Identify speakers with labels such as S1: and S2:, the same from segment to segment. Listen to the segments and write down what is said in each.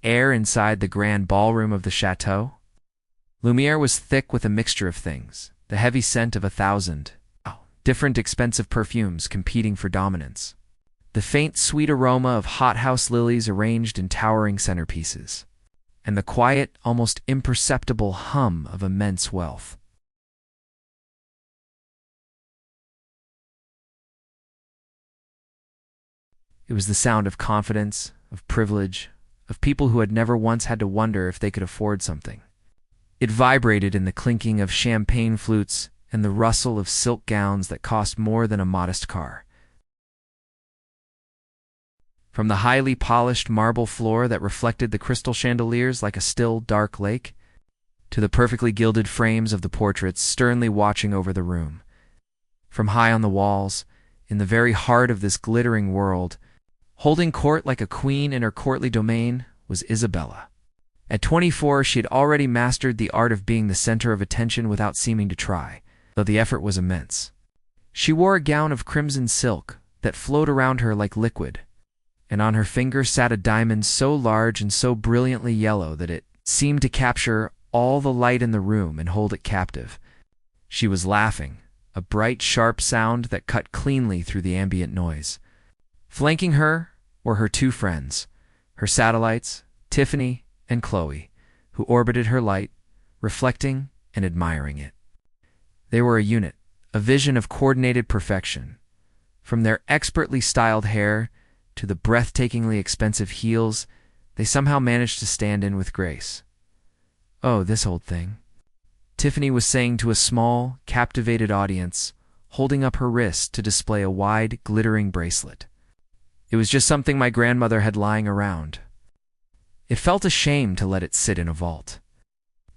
S1: air inside the grand ballroom of the chateau? Lumiere was thick with a mixture of things, the heavy scent of 1,000 different expensive perfumes competing for dominance, the faint sweet aroma of hothouse lilies arranged in towering centerpieces, and the quiet, almost imperceptible hum of immense wealth. It was the sound of confidence, of privilege, of people who had never once had to wonder if they could afford something. It vibrated in the clinking of champagne flutes and the rustle of silk gowns that cost more than a modest car. From the highly polished marble floor that reflected the crystal chandeliers like a still, dark lake, to the perfectly gilded frames of the portraits sternly watching over the room. From high on the walls, in the very heart of this glittering world, holding court like a queen in her courtly domain, was Isabella. At 24, she had already mastered the art of being the center of attention without seeming to try, though the effort was immense. She wore a gown of crimson silk that flowed around her like liquid, and on her finger sat a diamond so large and so brilliantly yellow that it seemed to capture all the light in the room and hold it captive. She was laughing, a bright, sharp sound that cut cleanly through the ambient noise. Flanking her were her two friends, her satellites, Tiffany and Chloe, who orbited her light, reflecting and admiring it. They were a unit, a vision of coordinated perfection. From their expertly styled hair to the breathtakingly expensive heels, they somehow managed to stand in with grace. "Oh, this old thing," Tiffany was saying to a small, captivated audience, holding up her wrist to display a wide, glittering bracelet. "It was just something my grandmother had lying around. It felt a shame to let it sit in a vault."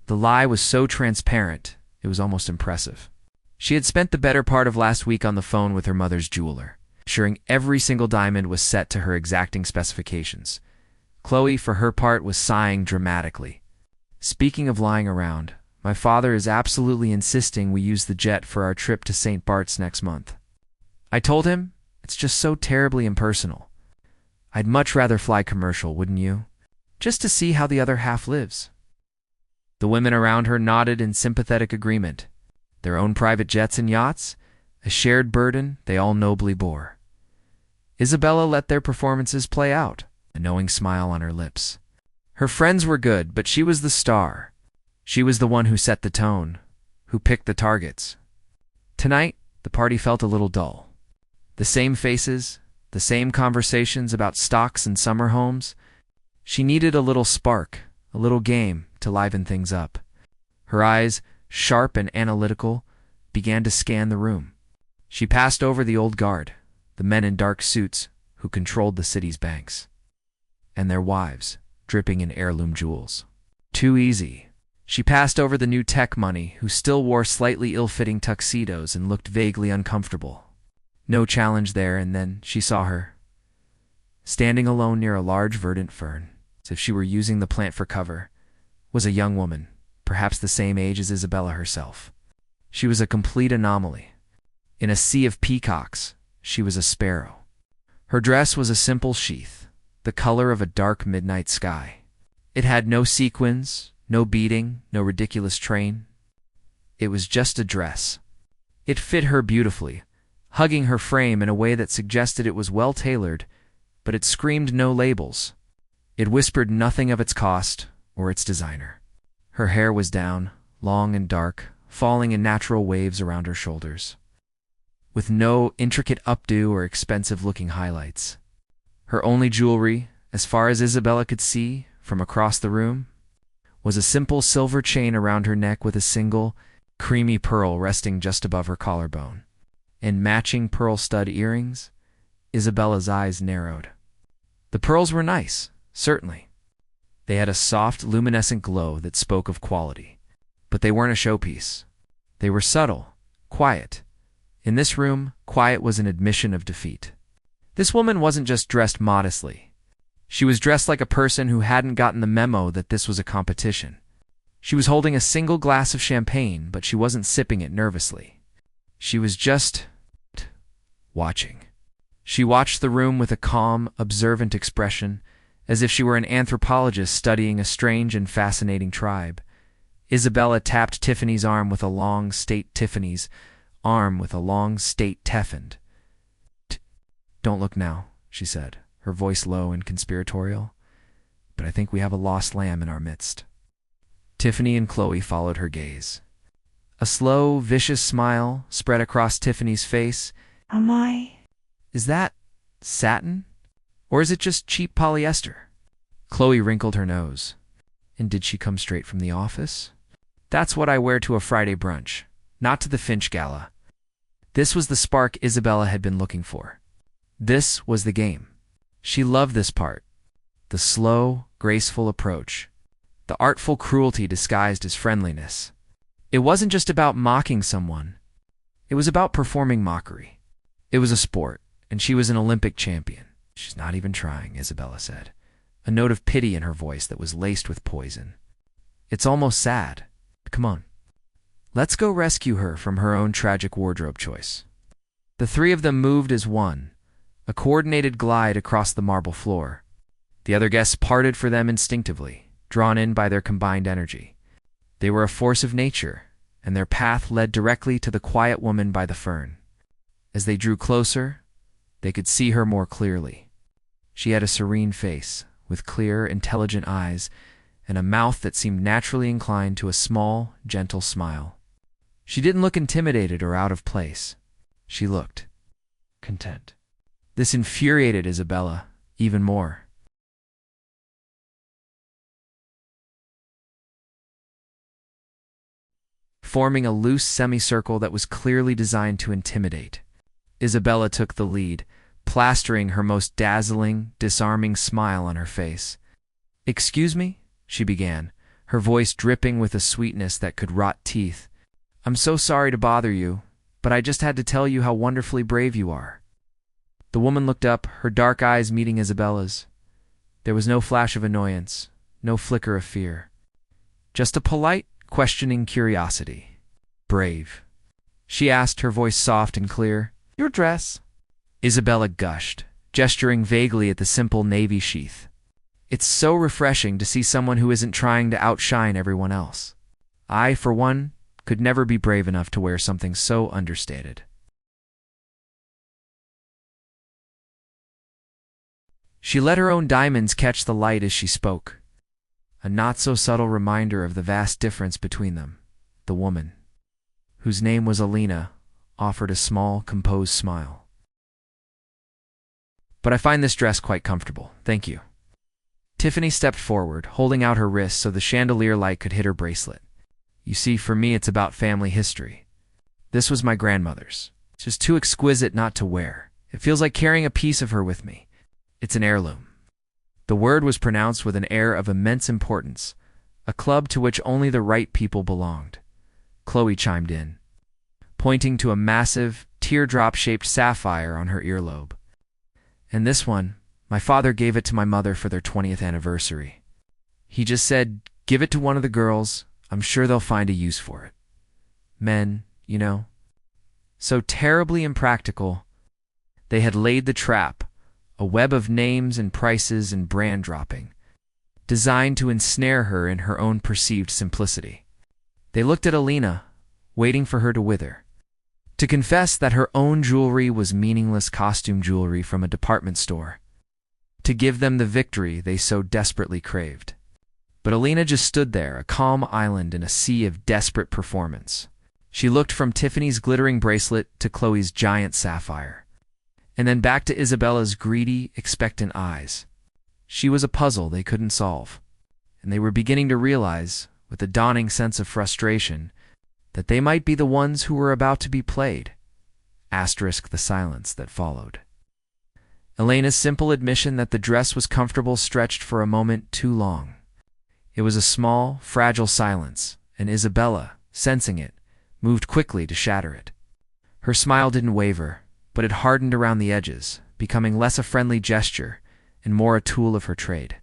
S1: The lie was so transparent, it was almost impressive. She had spent the better part of last week on the phone with her mother's jeweler, ensuring every single diamond was set to her exacting specifications. Chloe, for her part, was sighing dramatically. "Speaking of lying around, my father is absolutely insisting we use the jet for our trip to St. Bart's next month. I told him it's just so terribly impersonal. I'd much rather fly commercial, wouldn't you? Just to see how the other half lives." The women around her nodded in sympathetic agreement. Their own private jets and yachts, a shared burden they all nobly bore. Isabella let their performances play out, a knowing smile on her lips. Her friends were good, but she was the star. She was the one who set the tone, who picked the targets. Tonight, the party felt a little dull. The same faces, the same conversations about stocks and summer homes. She needed a little spark, a little game to liven things up. Her eyes, sharp and analytical, began to scan the room. She passed over the old guard, the men in dark suits who controlled the city's banks, and their wives, dripping in heirloom jewels. Too easy. She passed over the new tech money who still wore slightly ill-fitting tuxedos and looked vaguely uncomfortable. No challenge there, and then she saw her, standing alone near a large verdant fern, as if she were using the plant for cover, was a young woman, perhaps the same age as Isabella herself. She was a complete anomaly. In a sea of peacocks, she was a sparrow. Her dress was a simple sheath, the color of a dark midnight sky. It had no sequins, no beading, no ridiculous train. It was just a dress. It fit her beautifully, hugging her frame in a way that suggested it was well-tailored, but it screamed no labels. It whispered nothing of its cost or its designer. Her hair was down, long and dark, falling in natural waves around her shoulders, with no intricate updo or expensive-looking highlights. Her only jewelry, as far as Isabella could see from across the room, was a simple silver chain around her neck with a single, creamy pearl resting just above her collarbone. And matching pearl stud earrings. Isabella's eyes narrowed. The pearls were nice, certainly. They had a soft, luminescent glow that spoke of quality. But they weren't a showpiece. They were subtle, quiet. In this room, quiet was an admission of defeat. This woman wasn't just dressed modestly. She was dressed like a person who hadn't gotten the memo that this was a competition. She was holding a single glass of champagne, but she wasn't sipping it nervously. She was just watching. She watched the room with a calm, observant expression, as if she were an anthropologist studying a strange and fascinating tribe. Isabella tapped Tiffany's arm with a long Tiffany's arm with a long Teffened. "Don't look now," she said, her voice low and conspiratorial. "But I think we have a lost lamb in our midst." Tiffany and Chloe followed her gaze. A slow, vicious smile spread across Tiffany's face.
S2: Am I?
S1: "Is that satin? Or is it just cheap polyester?" Chloe wrinkled her nose. "And did she come straight from the office?" "That's what I wear to a Friday brunch, not to the Finch Gala." This was the spark Isabella had been looking for. This was the game. She loved this part. The slow, graceful approach. The artful cruelty disguised as friendliness. It wasn't just about mocking someone. It was about performing mockery. It was a sport, and she was an Olympic champion. "She's not even trying," Isabella said, a note of pity in her voice that was laced with poison. "It's almost sad. Come on. Let's go rescue her from her own tragic wardrobe choice." The three of them moved as one, a coordinated glide across the marble floor. The other guests parted for them instinctively, drawn in by their combined energy. They were a force of nature, and their path led directly to the quiet woman by the fern. As they drew closer, they could see her more clearly. She had a serene face, with clear, intelligent eyes, and a mouth that seemed naturally inclined to a small, gentle smile. She didn't look intimidated or out of place. She looked content. This infuriated Isabella even more. Forming a loose semicircle that was clearly designed to intimidate, Isabella took the lead, plastering her most dazzling, disarming smile on her face. "Excuse me?" she began, her voice dripping with a sweetness that could rot teeth. "I'm so sorry to bother you, but I just had to tell you how wonderfully brave you are." The woman looked up, her dark eyes meeting Isabella's. There was no flash of annoyance, no flicker of fear. Just a polite, questioning curiosity. "Brave?" she asked, her voice soft and clear. "Your dress?" Isabella gushed, gesturing vaguely at the simple navy sheath. "It's so refreshing to see someone who isn't trying to outshine everyone else. I, for one, could never be brave enough to wear something so understated." She let her own diamonds catch the light as she spoke. A not-so-subtle reminder of the vast difference between them. The woman, whose name was Alina, offered a small, composed smile. "But I find this dress quite comfortable, thank you." Tiffany stepped forward, holding out her wrist so the chandelier light could hit her bracelet. "You see, for me it's about family history. This was my grandmother's. It's just too exquisite not to wear. It feels like carrying a piece of her with me. It's an heirloom." The word was pronounced with an air of immense importance, a club to which only the right people belonged. Chloe chimed in, pointing to a massive, teardrop-shaped sapphire on her earlobe. "And this one, my father gave it to my mother for their 20th anniversary. He just said, 'Give it to one of the girls. I'm sure they'll find a use for it.' Men, you know. So terribly impractical. They had laid the trap, a web of names and prices and brand dropping, designed to ensnare her in her own perceived simplicity. They looked at Alina, waiting for her to wither, to confess that her own jewelry was meaningless costume jewelry from a department store, to give them the victory they so desperately craved. But Alina just stood there, a calm island in a sea of desperate performance. She looked from Tiffany's glittering bracelet to Chloe's giant sapphire, and then back to Isabella's greedy, expectant eyes. She was a puzzle they couldn't solve, and they were beginning to realize, with a dawning sense of frustration, that they might be the ones who were about to be played. Asterisk the silence that followed. Elena's simple admission that the dress was comfortable stretched for a moment too long. It was a small, fragile silence, and Isabella, sensing it, moved quickly to shatter it. Her smile didn't waver, but it hardened around the edges, becoming less a friendly gesture and more a tool of her trade.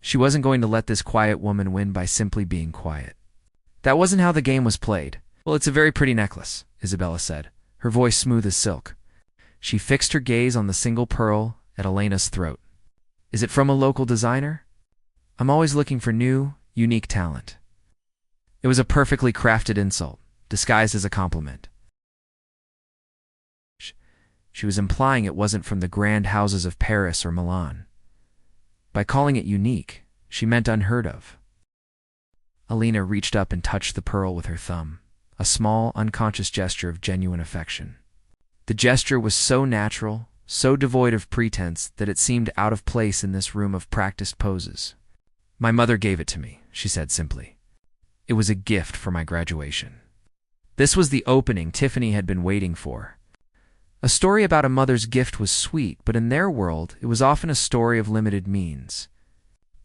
S1: She wasn't going to let this quiet woman win by simply being quiet. That wasn't how the game was played. "Well, it's a very pretty necklace," Isabella said, her voice smooth as silk. She fixed her gaze on the single pearl at Elena's throat. Is it from a local designer? I'm always looking for new, unique talent. It was a perfectly crafted insult, disguised as a compliment. She was implying it wasn't from the grand houses of Paris or Milan. By calling it unique, she meant unheard of. Alina reached up and touched the pearl with her thumb, a small, unconscious gesture of genuine affection. The gesture was so natural, so devoid of pretense, that it seemed out of place in this room of practiced poses. My mother gave it to me, she said simply. It was a gift for my graduation. This was the opening Tiffany had been waiting for. A story about a mother's gift was sweet, but in their world, it was often a story of limited means.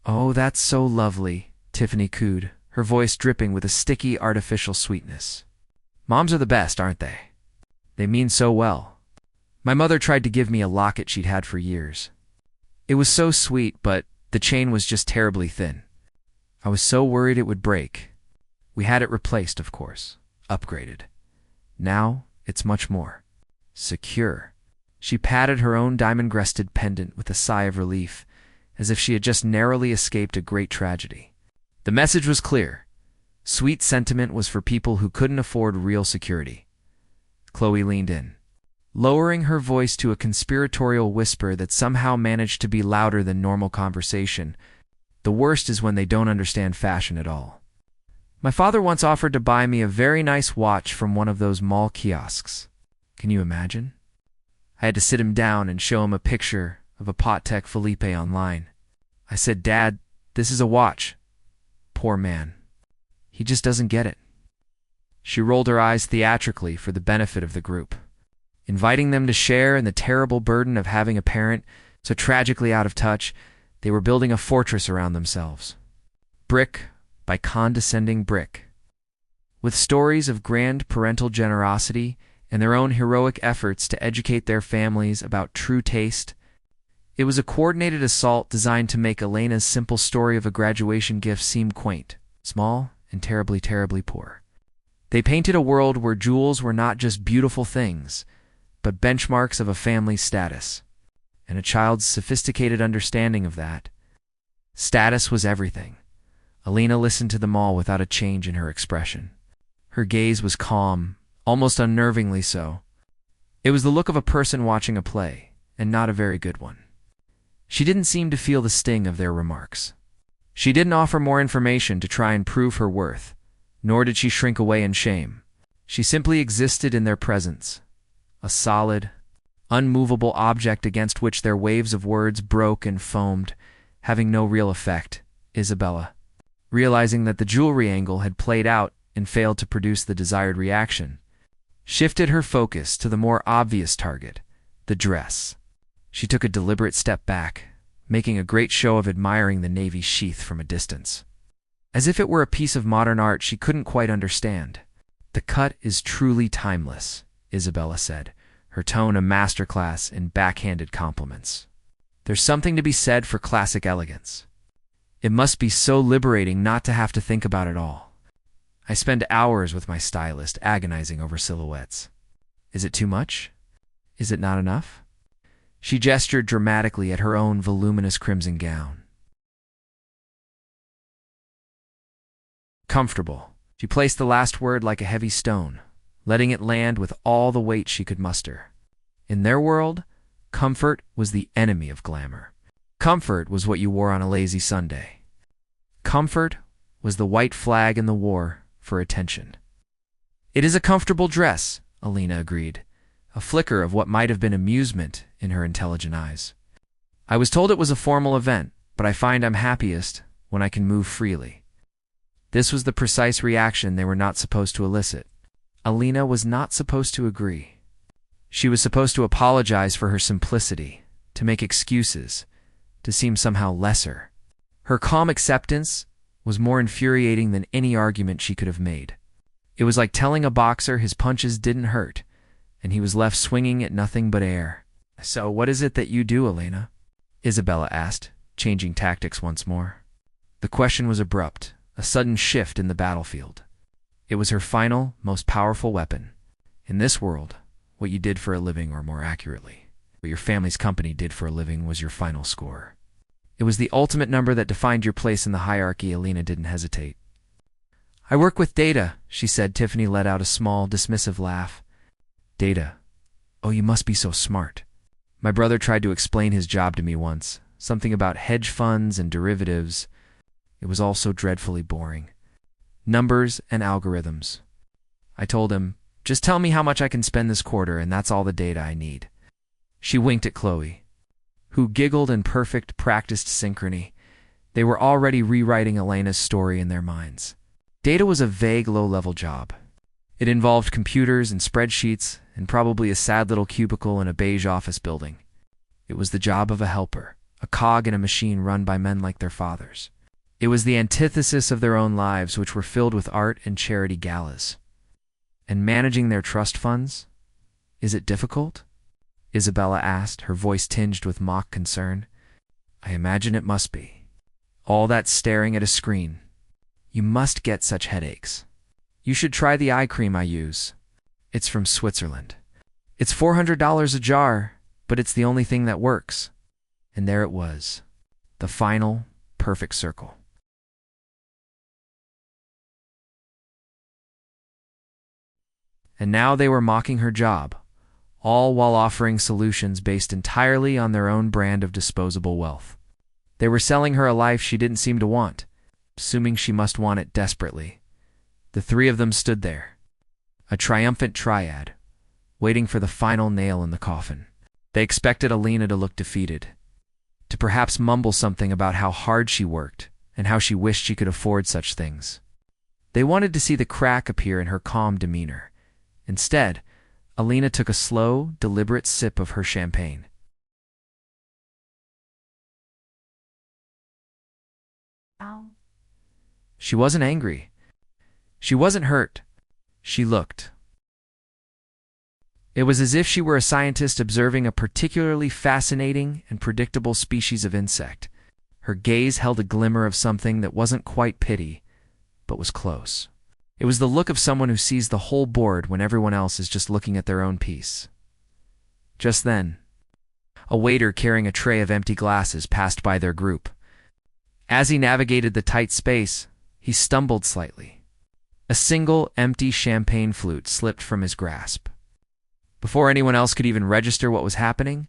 S1: "Oh, that's so lovely," Tiffany cooed, her voice dripping with a sticky, artificial sweetness. "Moms are the best, aren't they? They mean so well." My mother tried to give me a locket she'd had for years. It was so sweet, but the chain was just terribly thin. I was so worried it would break. We had it replaced, of course, upgraded. Now, it's much more secure. She patted her own diamond-crested pendant with a sigh of relief, as if she had just narrowly escaped a great tragedy. The message was clear. Sweet sentiment was for people who couldn't afford real security. Chloe leaned in, lowering her voice to a conspiratorial whisper that somehow managed to be louder than normal conversation. The worst is when they don't understand fashion at all. My father once offered to buy me a very nice watch from one of those mall kiosks. Can you imagine? I had to sit him down and show him a picture of a Patek Philippe online. I said, "Dad, this is a watch." Poor man. He just doesn't get it. She rolled her eyes theatrically for the benefit of the group, inviting them to share in the terrible burden of having a parent so tragically out of touch. They were building a fortress around themselves, brick by condescending brick. With stories of grand parental generosity and their own heroic efforts to educate their families about true taste, it was a coordinated assault designed to make Elena's simple story of a graduation gift seem quaint, small, and terribly, terribly poor. They painted a world where jewels were not just beautiful things, but benchmarks of a family's status, and a child's sophisticated understanding of that. Status was everything. Alina listened to them all without a change in her expression. Her gaze was calm, almost unnervingly so. It was the look of a person watching a play, and not a very good one. She didn't seem to feel the sting of their remarks. She didn't offer more information to try and prove her worth, nor did she shrink away in shame. She simply existed in their presence, a solid, unmovable object against which their waves of words broke and foamed, having no real effect. Isabella, realizing that the jewelry angle had played out and failed to produce the desired reaction, shifted her focus to the more obvious target, the dress. She took a deliberate step back, making a great show of admiring the navy sheath from a distance, as if it were a piece of modern art she couldn't quite understand. "The cut is truly timeless," Isabella said, her tone a masterclass in backhanded compliments. "There's something to be said for classic elegance. It must be so liberating not to have to think about it all. I spend hours with my stylist agonizing over silhouettes. Is it too much? Is it not enough?" She gestured dramatically at her own voluminous crimson gown. "Comfortable." She placed the last word like a heavy stone, letting it land with all the weight she could muster. In their world, comfort was the enemy of glamour. Comfort was what you wore on a lazy Sunday. Comfort was the white flag in the war for attention. "It is a comfortable dress," Alina agreed, a flicker of what might have been amusement in her intelligent eyes. "I was told it was a formal event, but I find I'm happiest when I can move freely." This was the precise reaction they were not supposed to elicit. Alina was not supposed to agree. She was supposed to apologize for her simplicity, to make excuses, to seem somehow lesser. Her calm acceptance was more infuriating than any argument she could have made. It was like telling a boxer his punches didn't hurt, and he was left swinging at nothing but air. "So what is it that you do, Elena?" Isabella asked, changing tactics once more. The question was abrupt, a sudden shift in the battlefield. It was her final, most powerful weapon. In this world, what you did for a living, or more accurately, what your family's company did for a living, was your final score. It was the ultimate number that defined your place in the hierarchy. Alina didn't hesitate. I work with data, she said. Tiffany let out a small, dismissive laugh. Data? Oh, you must be so smart. My brother tried to explain his job to me once. Something about hedge funds and derivatives. It was all so dreadfully boring. Numbers and algorithms. I told him, just tell me how much I can spend this quarter and that's all the data I need. She winked at Chloe, who giggled in perfect, practiced synchrony. They were already rewriting Elena's story in their minds. Data was a vague, low-level job. It involved computers and spreadsheets and probably a sad little cubicle in a beige office building. It was the job of a helper, a cog in a machine run by men like their fathers. It was the antithesis of their own lives, which were filled with art and charity galas. And managing their trust funds? Is it difficult? Isabella asked, her voice tinged with mock concern. I imagine it must be. All that staring at a screen. You must get such headaches. You should try the eye cream I use. It's from Switzerland. It's $400 a jar, but it's the only thing that works. And there it was. The final, perfect circle. And now they were mocking her job, all while offering solutions based entirely on their own brand of disposable wealth. They were selling her a life she didn't seem to want, assuming she must want it desperately. The three of them stood there, a triumphant triad, waiting for the final nail in the coffin. They expected Alina to look defeated, to perhaps mumble something about how hard she worked and how she wished she could afford such things. They wanted to see the crack appear in her calm demeanor. Instead, Alina took a slow, deliberate sip of her champagne. She wasn't angry. She wasn't hurt. She looked. It was as if she were a scientist observing a particularly fascinating and predictable species of insect. Her gaze held a glimmer of something that wasn't quite pity, but was close. It was the look of someone who sees the whole board when everyone else is just looking at their own piece. Just then, a waiter carrying a tray of empty glasses passed by their group. As he navigated the tight space, he stumbled slightly. A single empty champagne flute slipped from his grasp. Before anyone else could even register what was happening,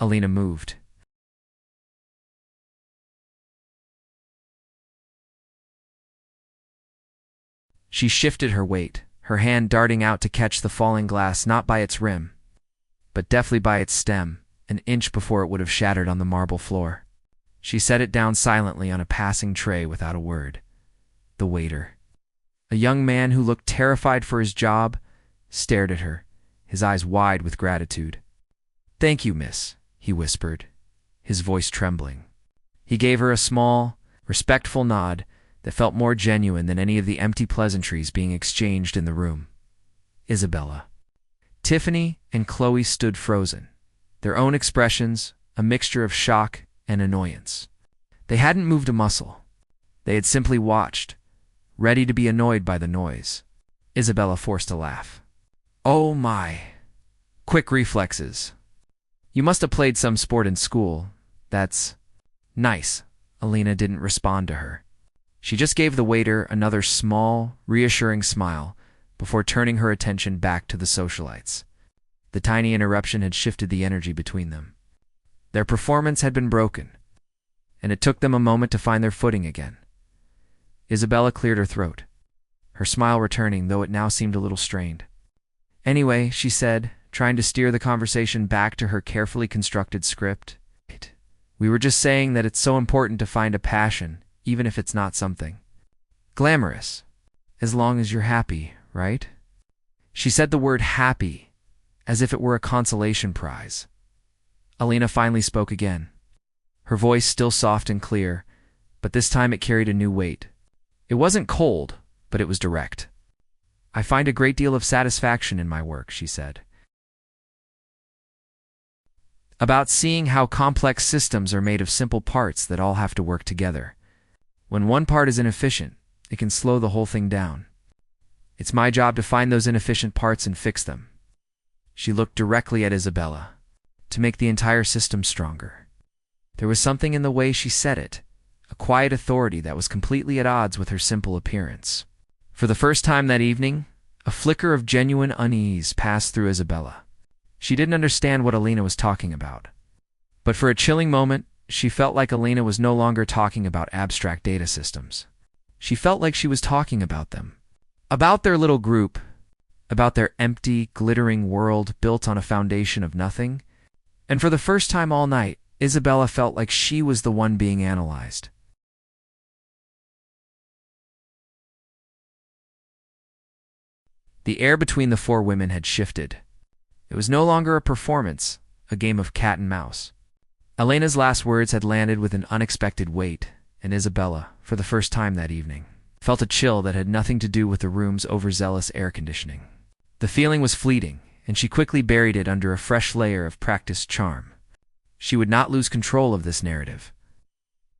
S1: Alina moved. She shifted her weight, her hand darting out to catch the falling glass not by its rim, but deftly by its stem, an inch before it would have shattered on the marble floor. She set it down silently on a passing tray without a word. The waiter, a young man who looked terrified for his job, stared at her, his eyes wide with gratitude. Thank you, miss, he whispered, his voice trembling. He gave her a small, respectful nod that felt more genuine than any of the empty pleasantries being exchanged in the room. Isabella. Tiffany and Chloe stood frozen, their own expressions a mixture of shock and annoyance. They hadn't moved a muscle. They had simply watched, ready to be annoyed by the noise. Isabella forced a laugh. Oh my. Quick reflexes. You must have played some sport in school. That's nice. Alina didn't respond to her. She just gave the waiter another small, reassuring smile before turning her attention back to the socialites. The tiny interruption had shifted the energy between them. Their performance had been broken, and it took them a moment to find their footing again. Isabella cleared her throat, her smile returning, though it now seemed a little strained. Anyway, she said, trying to steer the conversation back to her carefully constructed script, we were just saying that it's so important to find a passion, even if it's not something glamorous, as long as you're happy, right? She said the word happy, as if it were a consolation prize. Alina finally spoke again, her voice still soft and clear, but this time it carried a new weight. It wasn't cold, but it was direct. I find a great deal of satisfaction in my work, she said. About seeing how complex systems are made of simple parts that all have to work together. When one part is inefficient, it can slow the whole thing down. It's my job to find those inefficient parts and fix them. She looked directly at Isabella, to make the entire system stronger. There was something in the way she said it, a quiet authority that was completely at odds with her simple appearance. For the first time that evening, a flicker of genuine unease passed through Isabella. She didn't understand what Alina was talking about. But for a chilling moment, she felt like Alina was no longer talking about abstract data systems. She felt like she was talking about them. About their little group, about their empty, glittering world built on a foundation of nothing. And for the first time all night, Isabella felt like she was the one being analyzed. The air between the four women had shifted. It was no longer a performance, a game of cat and mouse. Elena's last words had landed with an unexpected weight, and Isabella, for the first time that evening, felt a chill that had nothing to do with the room's overzealous air conditioning. The feeling was fleeting, and she quickly buried it under a fresh layer of practiced charm. She would not lose control of this narrative.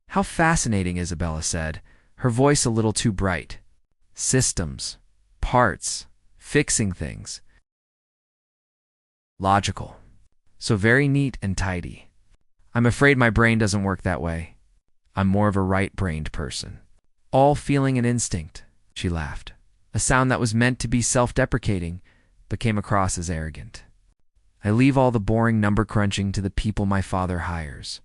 S1: "How fascinating," Isabella said, her voice a little too bright. "Systems, parts, fixing things. Logical. So very neat and tidy. I'm afraid my brain doesn't work that way. I'm more of a right-brained person. All feeling and instinct," she laughed, a sound that was meant to be self-deprecating, but came across as arrogant. "I leave all the boring number crunching to the people my father hires."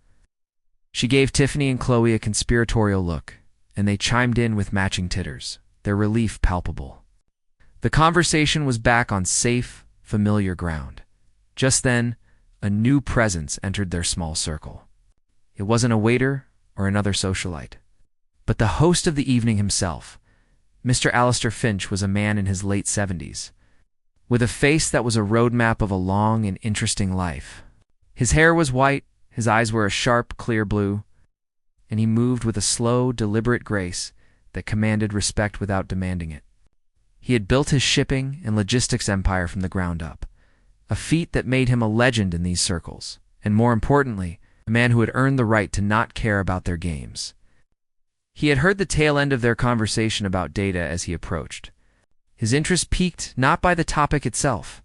S1: She gave Tiffany and Chloe a conspiratorial look, and they chimed in with matching titters, their relief palpable. The conversation was back on safe, familiar ground. Just then, a new presence entered their small circle. It wasn't a waiter or another socialite, but the host of the evening himself. Mr. Alistair Finch was a man in his late 70s, with a face that was a roadmap of a long and interesting life. His hair was white, his eyes were a sharp, clear blue, and he moved with a slow, deliberate grace that commanded respect without demanding it. He had built his shipping and logistics empire from the ground up, a feat that made him a legend in these circles, and more importantly, a man who had earned the right to not care about their games. He had heard the tail end of their conversation about data as he approached. His interest piqued not by the topic itself,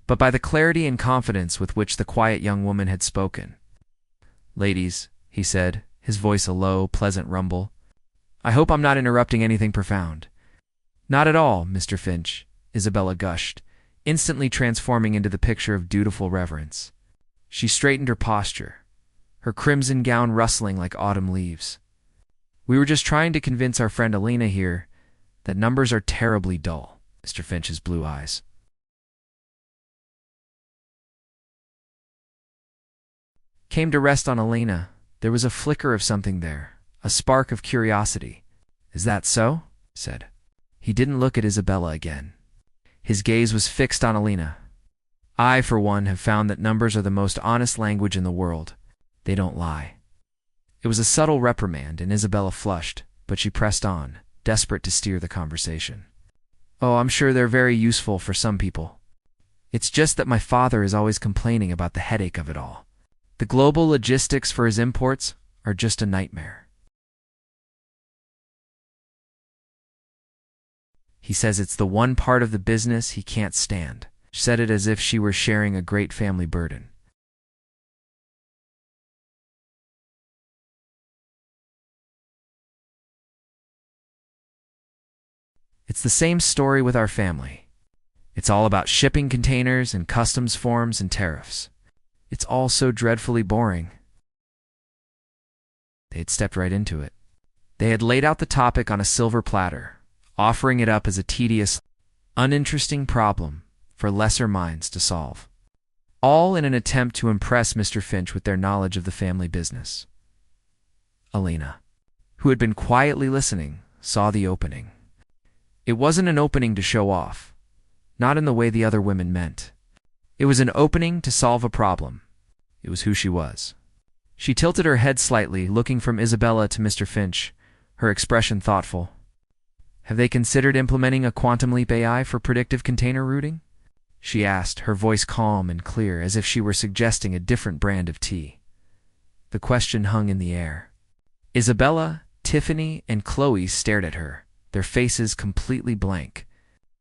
S1: but by the clarity and confidence with which the quiet young woman had spoken. "Ladies," he said, his voice a low, pleasant rumble, "I hope I'm not interrupting anything profound." "Not at all, Mr. Finch," Isabella gushed, instantly transforming into the picture of dutiful reverence. She straightened her posture, her crimson gown rustling like autumn leaves. "We were just trying to convince our friend Alina here that numbers are terribly dull." Mr. Finch's blue eyes came to rest on Alina. There was a flicker of something there, a spark of curiosity. "Is that so?" he said. He didn't look at Isabella again. His gaze was fixed on Alina. "I, for one, have found that numbers are the most honest language in the world. They don't lie." It was a subtle reprimand, and Isabella flushed, but she pressed on, desperate to steer the conversation. "Oh, I'm sure they're very useful for some people. It's just that my father is always complaining about the headache of it all. The global logistics for his imports are just a nightmare. He says it's the one part of the business he can't stand." She said it as if she were sharing a great family burden. "It's the same story with our family. It's all about shipping containers and customs forms and tariffs. It's all so dreadfully boring." They had stepped right into it. They had laid out the topic on a silver platter, offering it up as a tedious, uninteresting problem for lesser minds to solve, all in an attempt to impress Mr. Finch with their knowledge of the family business. Alina, who had been quietly listening, saw the opening. It wasn't an opening to show off, not in the way the other women meant. It was an opening to solve a problem. It was who she was. She tilted her head slightly, looking from Isabella to Mr. Finch, her expression thoughtful. "Have they considered implementing a quantum leap AI for predictive container routing?" she asked, her voice calm and clear, as if she were suggesting a different brand of tea. The question hung in the air. Isabella, Tiffany, and Chloe stared at her, their faces completely blank.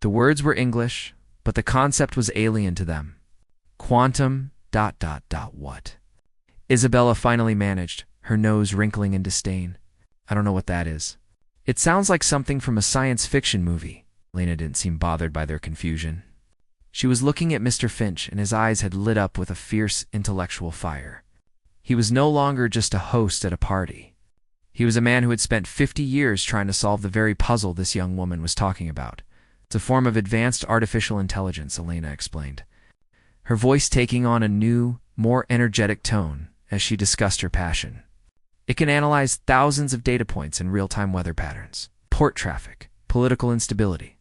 S1: The words were English, but the concept was alien to them. Quantum ... what? Isabella finally managed, her nose wrinkling in disdain. I don't know what that is. It sounds like something from a science fiction movie. Elena didn't seem bothered by their confusion. She was looking at Mr. Finch, and his eyes had lit up with a fierce intellectual fire. He was no longer just a host at a party. He was a man who had spent 50 years trying to solve the very puzzle this young woman was talking about. It's a form of advanced artificial intelligence, Elena explained, her voice taking on a new, more energetic tone as she discussed her passion. It can analyze thousands of data points in real-time weather patterns, port traffic, political instability,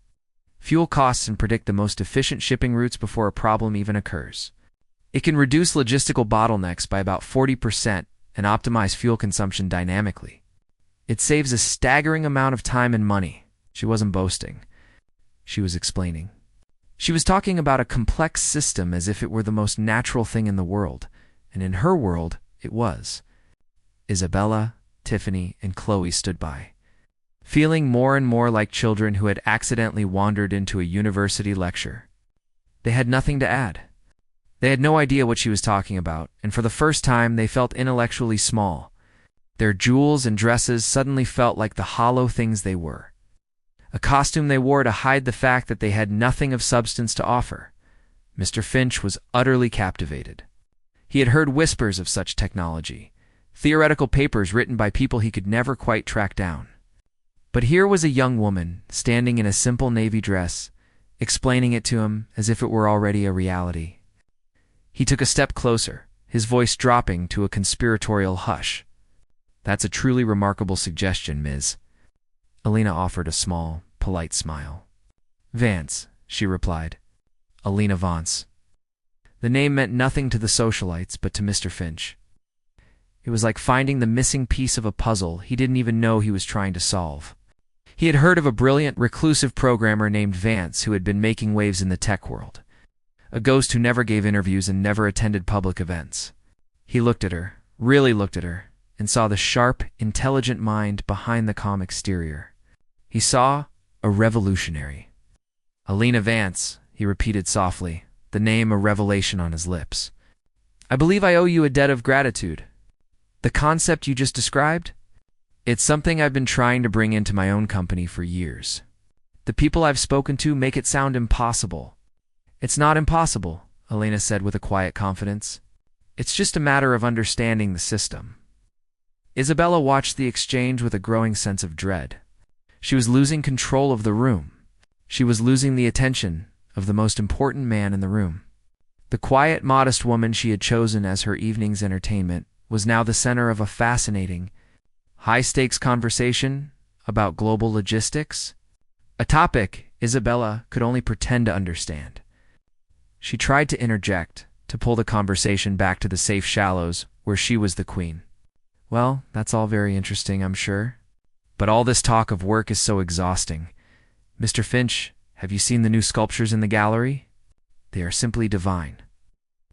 S1: fuel costs, and predict the most efficient shipping routes before a problem even occurs. It can reduce logistical bottlenecks by about 40% and optimize fuel consumption dynamically. It saves a staggering amount of time and money. She wasn't boasting. She was explaining. She was talking about a complex system as if it were the most natural thing in the world, and in her world, it was. Isabella, Tiffany, and Chloe stood by, feeling more and more like children who had accidentally wandered into a university lecture. They had nothing to add. They had no idea what she was talking about, and for the first time they felt intellectually small. Their jewels and dresses suddenly felt like the hollow things they were. A costume they wore to hide the fact that they had nothing of substance to offer. Mr. Finch was utterly captivated. He had heard whispers of such technology, theoretical papers written by people he could never quite track down. But here was a young woman, standing in a simple navy dress, explaining it to him as if it were already a reality. He took a step closer, his voice dropping to a conspiratorial hush. That's a truly remarkable suggestion, Ms. Elena offered a small, polite smile. Vance, she replied. Elena Vance. The name meant nothing to the Socialites, but to Mr. Finch. It was like finding the missing piece of a puzzle he didn't even know he was trying to solve. He had heard of a brilliant, reclusive programmer named Vance who had been making waves in the tech world. A ghost who never gave interviews and never attended public events. He looked at her, really looked at her, and saw the sharp, intelligent mind behind the calm exterior. He saw a revolutionary. Elena Vance, he repeated softly, the name a revelation on his lips. I believe I owe you a debt of gratitude. The concept you just described? It's something I've been trying to bring into my own company for years. The people I've spoken to make it sound impossible. It's not impossible, Elena said with a quiet confidence. It's just a matter of understanding the system. Isabella watched the exchange with a growing sense of dread. She was losing control of the room. She was losing the attention of the most important man in the room. The quiet, modest woman she had chosen as her evening's entertainment was now the center of a fascinating, high-stakes conversation about global logistics, a topic Isabella could only pretend to understand. She tried to interject, to pull the conversation back to the safe shallows where she was the queen. Well, that's all very interesting, I'm sure. But all this talk of work is so exhausting. Mr. Finch, have you seen the new sculptures in the gallery? They are simply divine.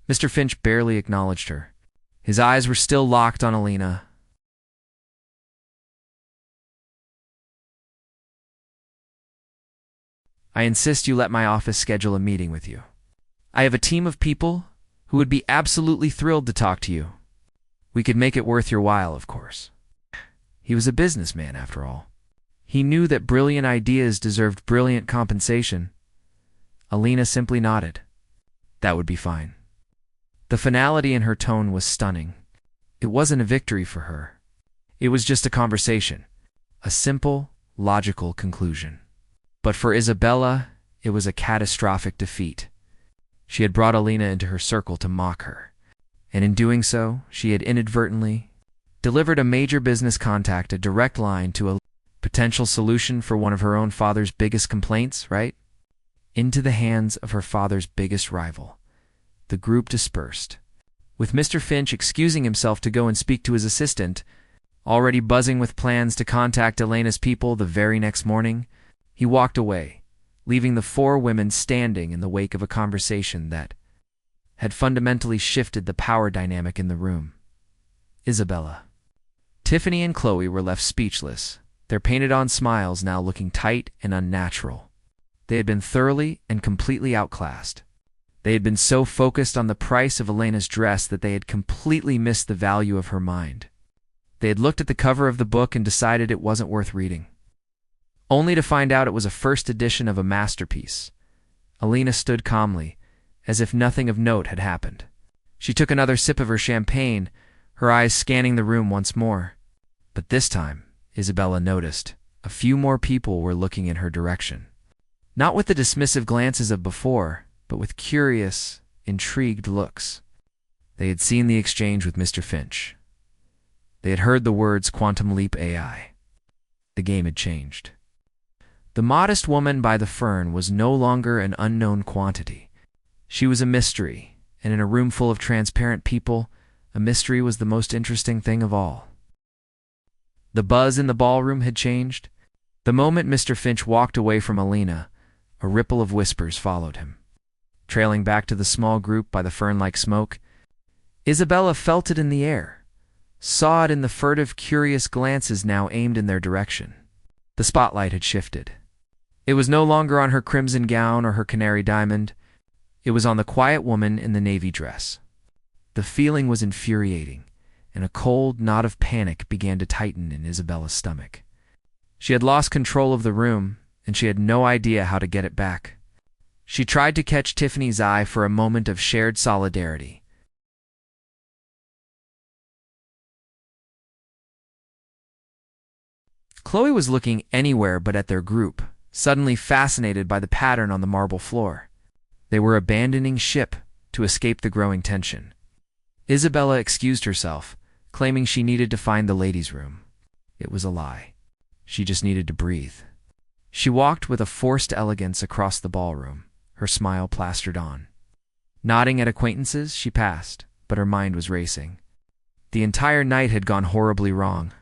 S1: Mr. Finch barely acknowledged her. His eyes were still locked on Elena. I insist you let my office schedule a meeting with you. I have a team of people who would be absolutely thrilled to talk to you. We could make it worth your while, of course. He was a businessman, after all. He knew that brilliant ideas deserved brilliant compensation. Elena simply nodded. That would be fine. The finality in her tone was stunning. It wasn't a victory for her. It was just a conversation, a simple, logical conclusion. But for Isabella, it was a catastrophic defeat. She had brought Elena into her circle to mock her, and in doing so, she had inadvertently delivered a major business contact a direct line to a potential solution for one of her own father's biggest complaints, right? Into the hands of her father's biggest rival. The group dispersed, with Mr. Finch excusing himself to go and speak to his assistant. Already buzzing with plans to contact Elena's people the very next morning, he walked away, leaving the four women standing in the wake of a conversation that had fundamentally shifted the power dynamic in the room. Isabella. Tiffany and Chloe were left speechless, their painted-on smiles now looking tight and unnatural. They had been thoroughly and completely outclassed. They had been so focused on the price of Elena's dress that they had completely missed the value of her mind. They had looked at the cover of the book and decided it wasn't worth reading, only to find out it was a first edition of a masterpiece. Elena stood calmly, as if nothing of note had happened. She took another sip of her champagne, her eyes scanning the room once more. But this time, Isabella noticed, a few more people were looking in her direction. Not with the dismissive glances of before, but with curious, intrigued looks. They had seen the exchange with Mr. Finch. They had heard the words Quantum Leap AI. The game had changed. The modest woman by the fern was no longer an unknown quantity. She was a mystery, and in a room full of transparent people, a mystery was the most interesting thing of all. The buzz in the ballroom had changed. The moment Mr. Finch walked away from Elena, a ripple of whispers followed him. Trailing back to the small group by the fern-like smoke, Isabella felt it in the air, saw it in the furtive, curious glances now aimed in their direction. The spotlight had shifted. It was no longer on her crimson gown or her canary diamond. It was on the quiet woman in the navy dress. The feeling was infuriating, and a cold knot of panic began to tighten in Isabella's stomach. She had lost control of the room, and she had no idea how to get it back. She tried to catch Tiffany's eye for a moment of shared solidarity. Chloe was looking anywhere but at their group, suddenly fascinated by the pattern on the marble floor. They were abandoning ship to escape the growing tension. Isabella excused herself, claiming she needed to find the ladies' room. It was a lie. She just needed to breathe. She walked with a forced elegance across the ballroom, her smile plastered on. Nodding at acquaintances, she passed, but her mind was racing. The entire night had gone horribly wrong.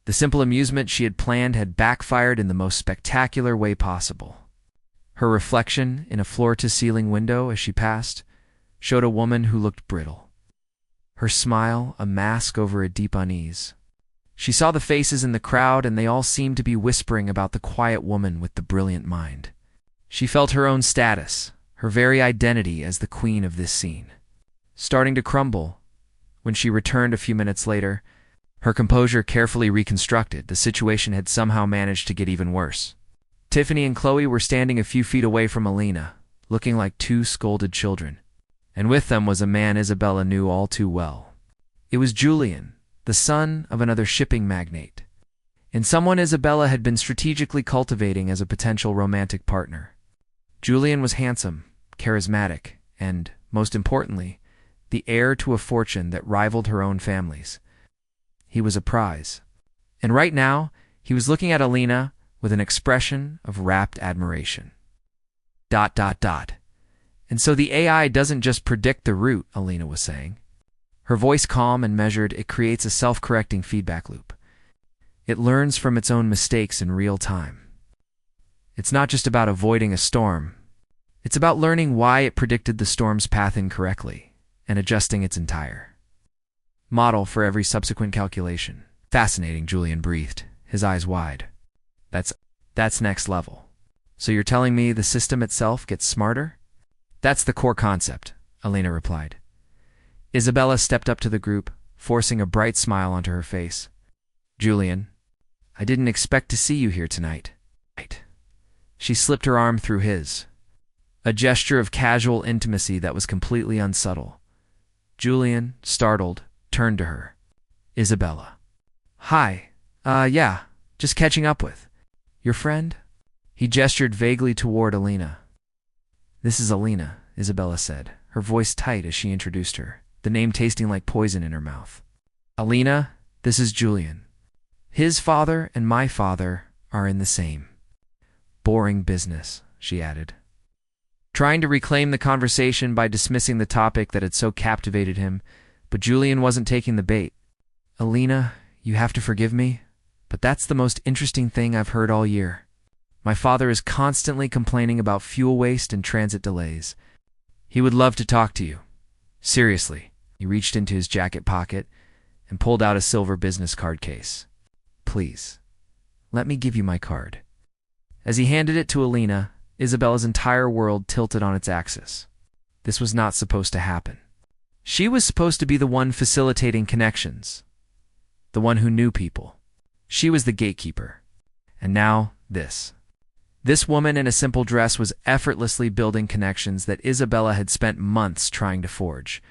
S1: The simple amusement she had planned had backfired in the most spectacular way possible. Her reflection in a floor-to-ceiling window as she passed showed a woman who looked brittle. Her smile a mask over a deep unease. She saw the faces in the crowd, and they all seemed to be whispering about the quiet woman with the brilliant mind. She felt her own status, her very identity as the queen of this scene, starting to crumble. When she returned a few minutes later, her composure carefully reconstructed, the situation had somehow managed to get even worse. Tiffany and Chloe were standing a few feet away from Elena, looking like two scolded children. And with them was a man Isabella knew all too well. It was Julian, the son of another shipping magnate, and someone Isabella had been strategically cultivating as a potential romantic partner. Julian was handsome, charismatic, and, most importantly, the heir to a fortune that rivaled her own family's. He was a prize. And right now, he was looking at Elena with an expression of rapt admiration. ... And so the AI doesn't just predict the route, Elena was saying. Her voice calm and measured, it creates a self-correcting feedback loop. It learns from its own mistakes in real time. It's not just about avoiding a storm. It's about learning why it predicted the storm's path incorrectly and adjusting its entire model for every subsequent calculation. Fascinating, Julian breathed, his eyes wide. That's next level. So you're telling me the system itself gets smarter? That's the core concept, Elena replied. Isabella stepped up to the group, forcing a bright smile onto her face. Julian, I didn't expect to see you here tonight. She slipped her arm through his, a gesture of casual intimacy that was completely unsubtle. Julian, startled, turned to her. Isabella. Hi. Yeah, just catching up with. Your friend? He gestured vaguely toward Elena. This is Elena, Isabella said, her voice tight as she introduced her, the name tasting like poison in her mouth. Elena, this is Julian. His father and my father are in the same. Boring business, she added, trying to reclaim the conversation by dismissing the topic that had so captivated him, but Julian wasn't taking the bait. Elena, you have to forgive me, but that's the most interesting thing I've heard all year. My father is constantly complaining about fuel waste and transit delays. He would love to talk to you. Seriously. He reached into his jacket pocket and pulled out a silver business card case. Please, let me give you my card. As he handed it to Elena, Isabella's entire world tilted on its axis. This was not supposed to happen. She was supposed to be the one facilitating connections, the one who knew people. She was the gatekeeper. And now, this. This woman in a simple dress was effortlessly building connections that Isabella had spent months trying to forge.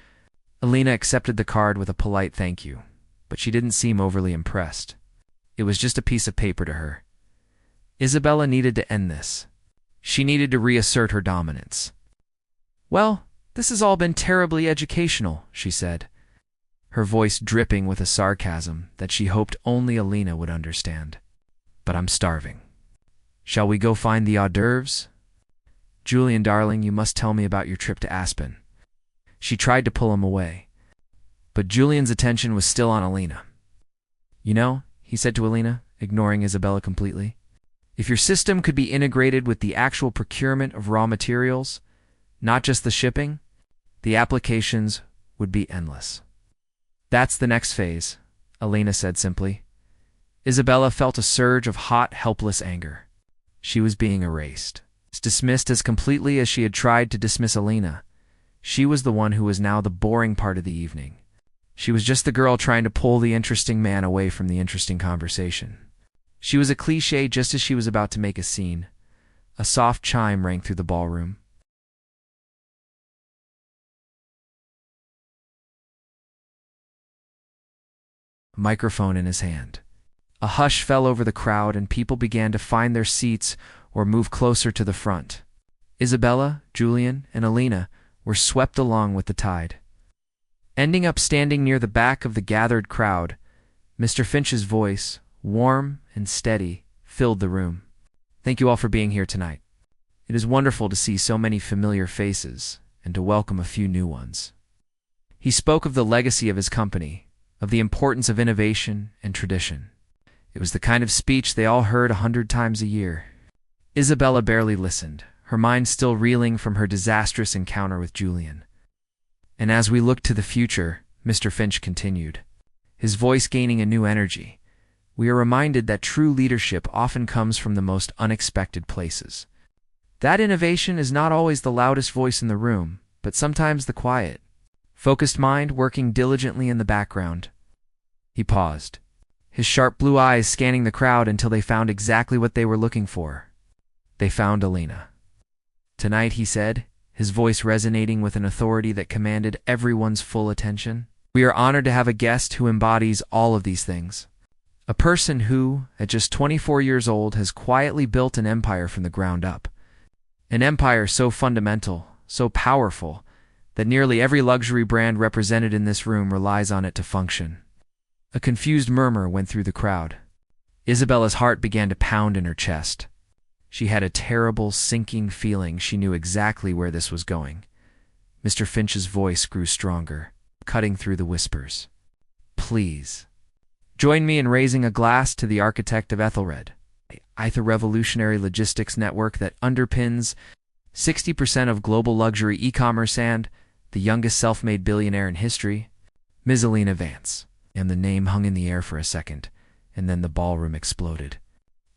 S1: Alina accepted the card with a polite thank you, but she didn't seem overly impressed. It was just a piece of paper to her. Isabella needed to end this. She needed to reassert her dominance. "Well, this has all been terribly educational," she said, her voice dripping with a sarcasm that she hoped only Alina would understand. "But I'm starving. Shall we go find the hors d'oeuvres? Julian, darling, you must tell me about your trip to Aspen." She tried to pull him away, but Julian's attention was still on Alina. "You know," he said to Alina, ignoring Isabella completely, "if your system could be integrated with the actual procurement of raw materials, not just the shipping, the applications would be endless." "That's the next phase," Alina said simply. Isabella felt a surge of hot, helpless anger. She was being erased, dismissed as completely as she had tried to dismiss Alina. She was the one who was now the boring part of the evening. She was just the girl trying to pull the interesting man away from the interesting conversation. She was a cliché just as she was about to make a scene. A soft chime rang through the ballroom. A microphone in his hand. A hush fell over the crowd and people began to find their seats or move closer to the front. Isabella, Julian, and Alina were swept along with the tide. Ending up standing near the back of the gathered crowd, Mr. Finch's voice, warm and steady, filled the room. "Thank you all for being here tonight. It is wonderful to see so many familiar faces and to welcome a few new ones." He spoke of the legacy of his company, of the importance of innovation and tradition. It was the kind of speech they all heard 100 times a year. Isabella barely listened, her mind still reeling from her disastrous encounter with Julian. "And as we look to the future," Mr. Finch continued, his voice gaining a new energy, "we are reminded that true leadership often comes from the most unexpected places. That innovation is not always the loudest voice in the room, but sometimes the quiet, focused mind working diligently in the background." He paused, his sharp blue eyes scanning the crowd until they found exactly what they were looking for. They found Alina. "Tonight," he said, his voice resonating with an authority that commanded everyone's full attention, "we are honored to have a guest who embodies all of these things. A person who, at just 24 years old, has quietly built an empire from the ground up. An empire so fundamental, so powerful, that nearly every luxury brand represented in this room relies on it to function." A confused murmur went through the crowd. Isabella's heart began to pound in her chest. She had a terrible, sinking feeling she knew exactly where this was going. Mr. Finch's voice grew stronger, cutting through the whispers. "Please, join me in raising a glass to the architect of Ethelred, the revolutionary logistics network that underpins 60% of global luxury e-commerce and the youngest self-made billionaire in history, Ms. Alina Vance." And the name hung in the air for a second, and then the ballroom exploded.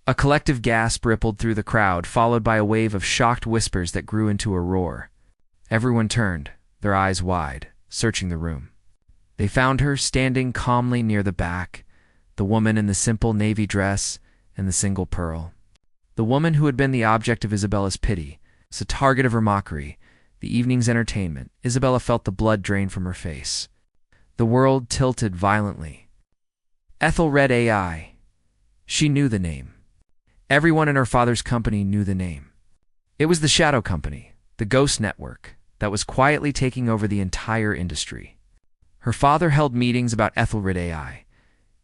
S1: A collective gasp rippled through the crowd, followed by a wave of shocked whispers that grew into a roar. Everyone turned, their eyes wide, searching the room. They found her standing calmly near the back, the woman in the simple navy dress and the single pearl. The woman who had been the object of Isabella's pity, the target of her mockery, the evening's entertainment. Isabella felt the blood drain from her face. The world tilted violently. Ethelred AI. She knew the name. Everyone in her father's company knew the name. It was the Shadow Company, the Ghost Network, that was quietly taking over the entire industry. Her father held meetings about Ethelred AI.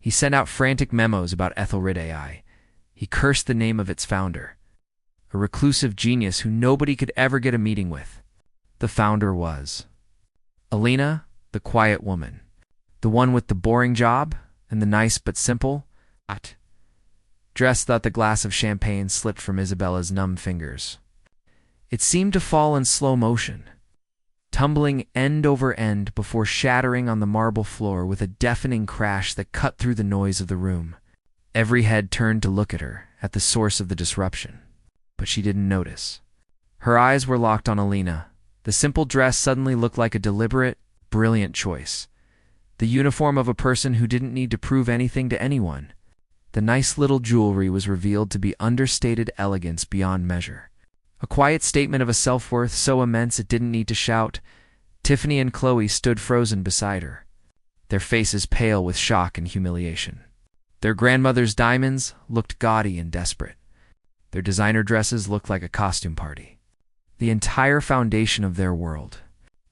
S1: He sent out frantic memos about Ethelred AI. He cursed the name of its founder, a reclusive genius who nobody could ever get a meeting with. The founder was Alina, the quiet woman, the one with the boring job and the nice but simple dress that the glass of champagne slipped from Isabella's numb fingers. It seemed to fall in slow motion, tumbling end over end before shattering on the marble floor with a deafening crash that cut through the noise of the room. Every head turned to look at her, at the source of the disruption, but she didn't notice. Her eyes were locked on Alina, The simple dress suddenly looked like a deliberate, brilliant choice. The uniform of a person who didn't need to prove anything to anyone. The nice little jewelry was revealed to be understated elegance beyond measure. A quiet statement of a self-worth so immense it didn't need to shout. Tiffany and Chloe stood frozen beside her, their faces pale with shock and humiliation. Their grandmother's diamonds looked gaudy and desperate. Their designer dresses looked like a costume party. The entire foundation of their world,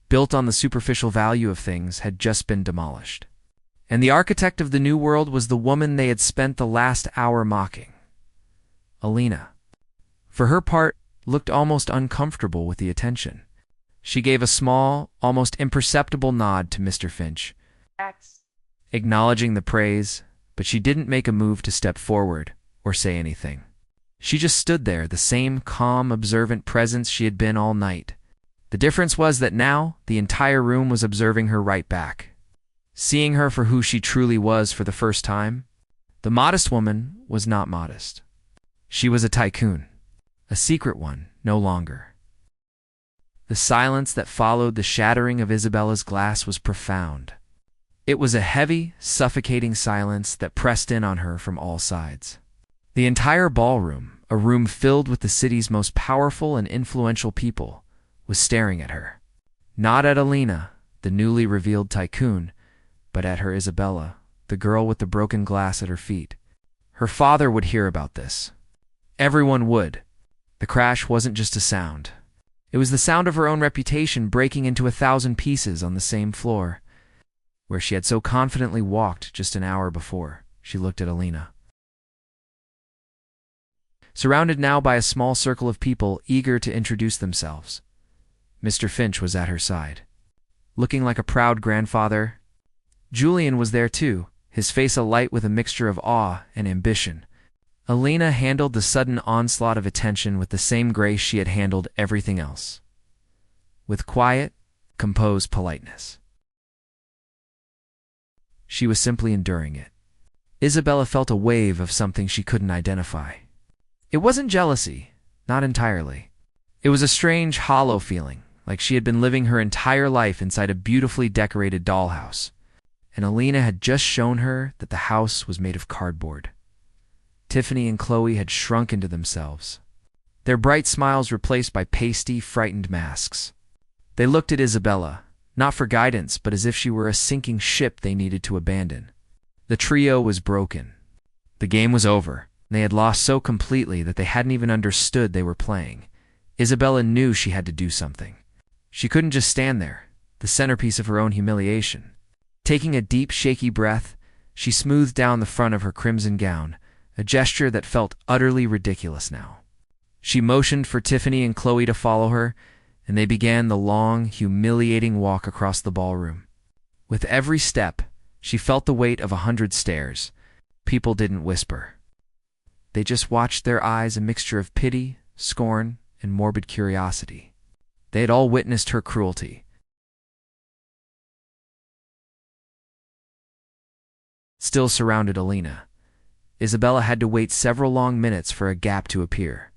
S1: built on the superficial value of things, had just been demolished. And the architect of the new world was the woman they had spent the last hour mocking. Alina, for her part, looked almost uncomfortable with the attention. She gave a small, almost imperceptible nod to Mr. Finch, acknowledging the praise, but she didn't make a move to step forward or say anything. She just stood there, the same calm, observant presence she had been all night. The difference was that now the entire room was observing her right back, seeing her for who she truly was for the first time. The modest woman was not modest. She was a tycoon, a secret one, no longer. The silence that followed the shattering of Isabella's glass was profound. It was a heavy, suffocating silence that pressed in on her from all sides. The entire ballroom, a room filled with the city's most powerful and influential people, was staring at her. Not at Alina, the newly revealed tycoon, but at her Isabella, the girl with the broken glass at her feet. Her father would hear about this. Everyone would. The crash wasn't just a sound. It was the sound of her own reputation breaking into 1,000 pieces on the same floor, where she had so confidently walked just an hour before. She looked at Alina. Surrounded now by a small circle of people eager to introduce themselves, Mr. Finch was at her side. Looking like a proud grandfather, Julian was there too, his face alight with a mixture of awe and ambition. Alina handled the sudden onslaught of attention with the same grace she had handled everything else, with quiet, composed politeness. She was simply enduring it. Isabella felt a wave of something she couldn't identify. It wasn't jealousy, not entirely. It was a strange, hollow feeling, like she had been living her entire life inside a beautifully decorated dollhouse, and Alina had just shown her that the house was made of cardboard. Tiffany and Chloe had shrunk into themselves, their bright smiles replaced by pasty, frightened masks. They looked at Isabella, not for guidance, but as if she were a sinking ship they needed to abandon. The trio was broken. The game was over. They had lost so completely that they hadn't even understood they were playing. Isabella knew she had to do something. She couldn't just stand there, the centerpiece of her own humiliation. Taking a deep, shaky breath, she smoothed down the front of her crimson gown, a gesture that felt utterly ridiculous now. She motioned for Tiffany and Chloe to follow her, and they began the long, humiliating walk across the ballroom. With every step, she felt the weight of 100 stares. People didn't whisper. They just watched, their eyes a mixture of pity, scorn, and morbid curiosity. They had all witnessed her cruelty. Still surrounded Alina, Isabella had to wait several long minutes for a gap to appear,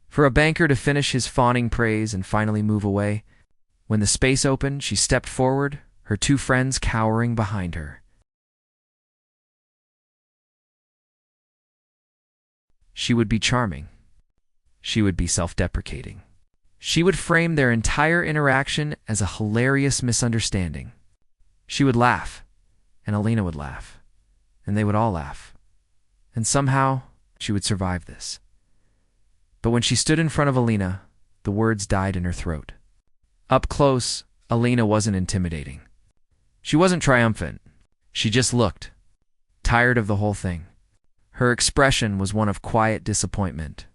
S1: for a banker to finish his fawning praise and finally move away. When the space opened, she stepped forward, her two friends cowering behind her. She would be charming. She would be self-deprecating. She would frame their entire interaction as a hilarious misunderstanding. She would laugh, and Alina would laugh, and they would all laugh. And somehow, she would survive this. But when she stood in front of Alina, the words died in her throat. Up close, Alina wasn't intimidating. She wasn't triumphant. She just looked, tired of the whole thing. Her expression was one of quiet disappointment.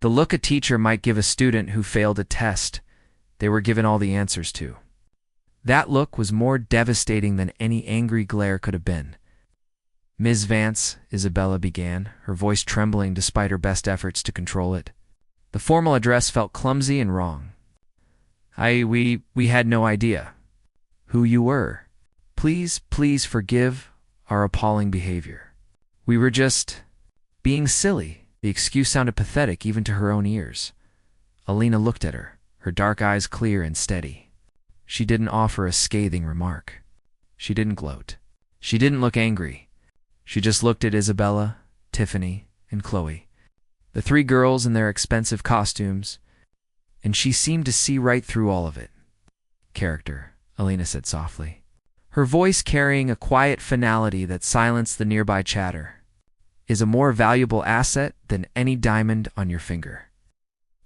S1: The look a teacher might give a student who failed a test they were given all the answers to. That look was more devastating than any angry glare could have been. "Ms. Vance," Isabella began, her voice trembling despite her best efforts to control it. The formal address felt clumsy and wrong. We had no idea who you were. Please forgive our appalling behavior. We were just being silly." The excuse sounded pathetic even to her own ears. Alina looked at her, her dark eyes clear and steady. She didn't offer a scathing remark. She didn't gloat. She didn't look angry. She just looked at Isabella, Tiffany, and Chloe, the three girls in their expensive costumes, and she seemed to see right through all of it. "Character," Elena said softly, her voice carrying a quiet finality that silenced the nearby chatter, "is a more valuable asset than any diamond on your finger."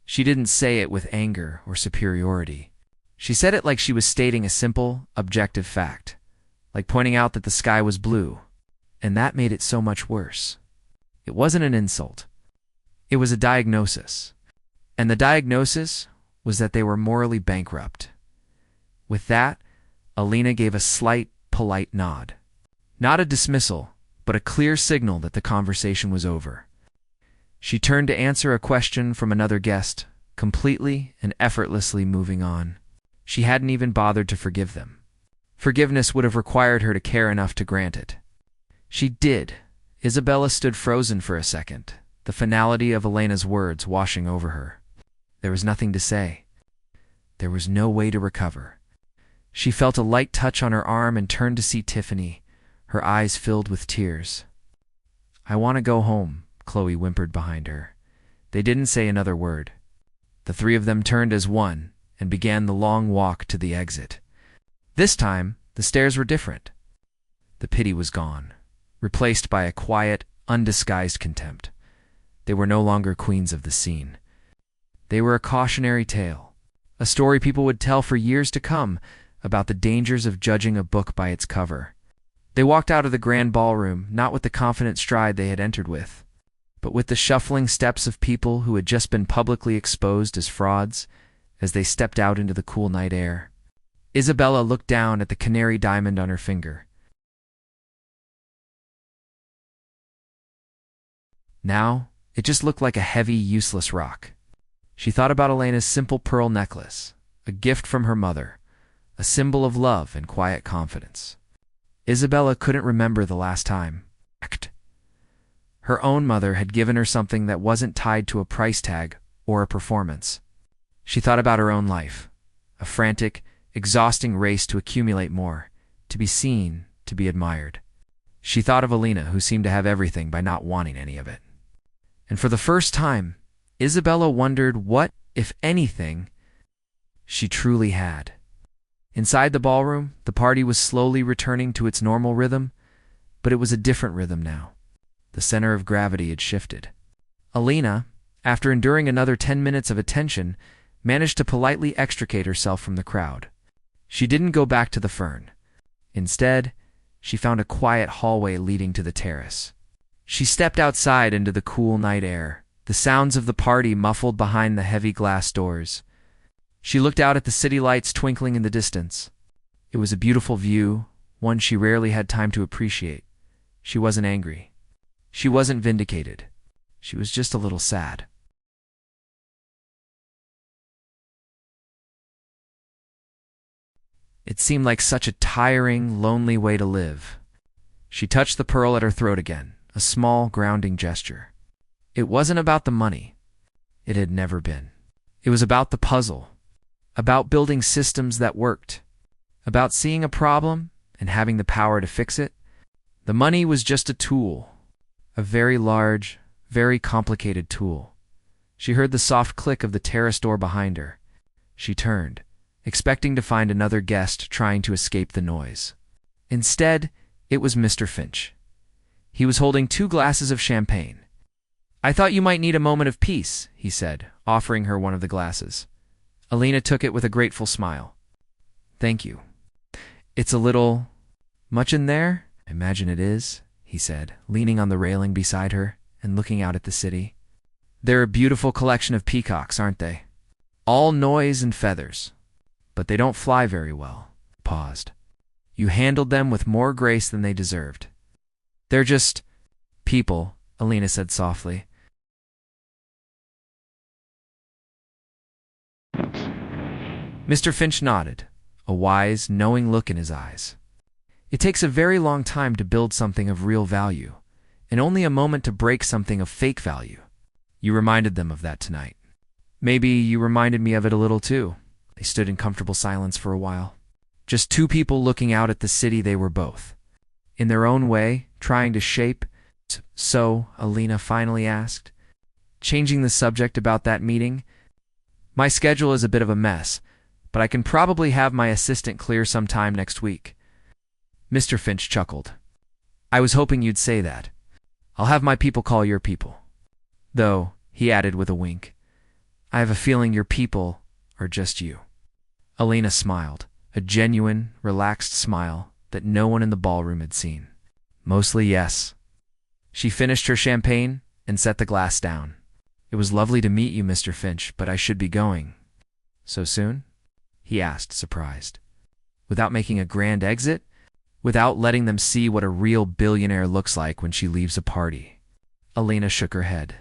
S1: She didn't say it with anger or superiority. She said it like she was stating a simple, objective fact, like pointing out that the sky was blue, and that made it so much worse. It wasn't an insult. It was a diagnosis. And the diagnosis was that they were morally bankrupt. With that, Elena gave a slight, polite nod. Not a dismissal, but a clear signal that the conversation was over. She turned to answer a question from another guest, completely and effortlessly moving on. She hadn't even bothered to forgive them. Forgiveness would have required her to care enough to grant it. She did. Isabella stood frozen for a second, the finality of Elena's words washing over her. There was nothing to say. There was no way to recover. She felt a light touch on her arm and turned to see Tiffany, her eyes filled with tears. "I want to go home," Chloe whimpered behind her. They didn't say another word. The three of them turned as one and began the long walk to the exit. This time, the stares were different. The pity was gone, replaced by a quiet, undisguised contempt. They were no longer queens of the scene. They were a cautionary tale, a story people would tell for years to come about the dangers of judging a book by its cover. They walked out of the grand ballroom, not with the confident stride they had entered with, but with the shuffling steps of people who had just been publicly exposed as frauds as they stepped out into the cool night air. Isabella looked down at the canary diamond on her finger. Now, it just looked like a heavy, useless rock. She thought about Elena's simple pearl necklace, a gift from her mother, a symbol of love and quiet confidence. Isabella couldn't remember the last time. Her own mother had given her something that wasn't tied to a price tag or a performance. She thought about her own life, a frantic, exhausting race to accumulate more, to be seen, to be admired. She thought of Elena, who seemed to have everything by not wanting any of it. And for the first time, Isabella wondered what, if anything, she truly had. Inside the ballroom, the party was slowly returning to its normal rhythm, but it was a different rhythm now. The center of gravity had shifted. Elena, after enduring another 10 minutes of attention, managed to politely extricate herself from the crowd. She didn't go back to the fern. Instead, she found a quiet hallway leading to the terrace. She stepped outside into the cool night air, the sounds of the party muffled behind the heavy glass doors. She looked out at the city lights twinkling in the distance. It was a beautiful view, one she rarely had time to appreciate. She wasn't angry. She wasn't vindicated. She was just a little sad. It seemed like such a tiring, lonely way to live. She touched the pearl at her throat again, a small, grounding gesture. It wasn't about the money. It had never been. It was about the puzzle, about building systems that worked, about seeing a problem and having the power to fix it. The money was just a tool, a very large, very complicated tool. She heard the soft click of the terrace door behind her. She turned, expecting to find another guest trying to escape the noise. Instead, it was Mr. Finch. He was holding 2 glasses of champagne. "I thought you might need a moment of peace," he said, offering her one of the glasses. Elena took it with a grateful smile. "Thank you. It's a little much in there?" "I imagine it is," he said, leaning on the railing beside her and looking out at the city. "They're a beautiful collection of peacocks, aren't they? All noise and feathers. But they don't fly very well." Paused. "You handled them with more grace than they deserved." "They're just people," Elena said softly. Mr. Finch nodded, a wise, knowing look in his eyes. "It takes a very long time to build something of real value, and only a moment to break something of fake value." You reminded them of that tonight. Maybe you reminded me of it a little too. They stood in comfortable silence for a while. Just two people looking out at the city they were both, in their own way, trying to shape. So, Alina finally asked, changing the subject about that meeting. My schedule is a bit of a mess, but I can probably have my assistant clear sometime next week. Mr. Finch chuckled. I was hoping you'd say that. I'll have my people call your people. Though, he added with a wink, I have a feeling your people are just you. Alina smiled, a genuine, relaxed smile that no one in the ballroom had seen. Mostly yes. She finished her champagne and set the glass down. It was lovely to meet you, Mr. Finch, but I should be going. So soon? He asked, surprised. Without making a grand exit? Without letting them see what a real billionaire looks like when she leaves a party? Alina shook her head.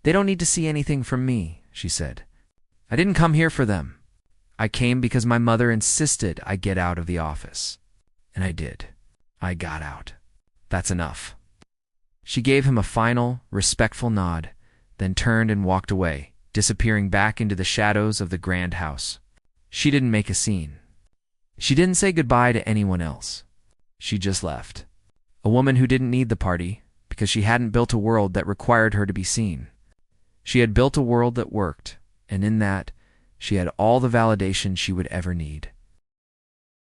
S1: They don't need to see anything from me, she said. I didn't come here for them. I came because my mother insisted I get out of the office. And I did. I got out. That's enough. She gave him a final, respectful nod, then turned and walked away, disappearing back into the shadows of the grand house. She didn't make a scene. She didn't say goodbye to anyone else. She just left. A woman who didn't need the party because she hadn't built a world that required her to be seen. She had built a world that worked, and in that, she had all the validation she would ever need.